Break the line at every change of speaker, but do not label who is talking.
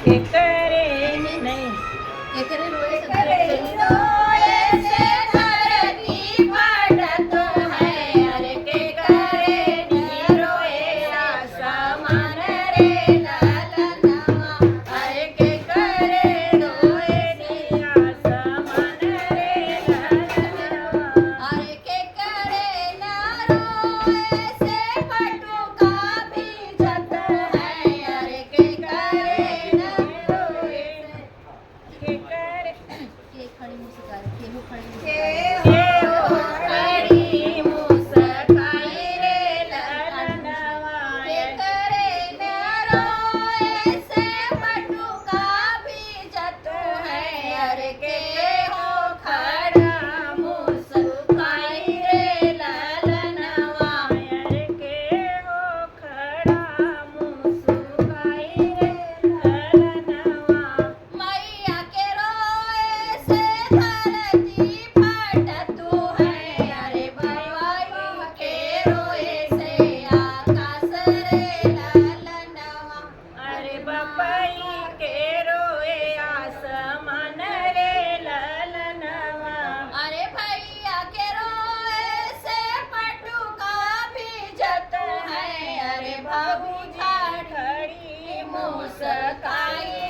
के करे नहीं
ये करे रोए
के करे रोए से धरती पड़तो है अरे के करे नी रोए आसमान रे ललनवा अरे के करे रोए नी आसमान रे ललनवा
अरे के करे ना रोए से पटुका भीजत है अरे के करे ना रोए
के करे
के खड़ी मुस्कान के हो खड़ी
के
मुस्कान
हो खड़ी मुस्काई रे ललनवा
के करे ना रोए से पटुका भीजत है अरे के हो खड़ा मुस्काई रे ललनवा
अरे के हो खड़ा मुस्काई रे ललनवा
मैया के रोए से धरती फटतु है अरे भवाई के रोए से आकाश रे ललनवा
अरे बपई के रोए आसमान रे ललनवा
अरे भैया के रोए से पटुका भीजत है अरे भाभी खड़ी मुस्काई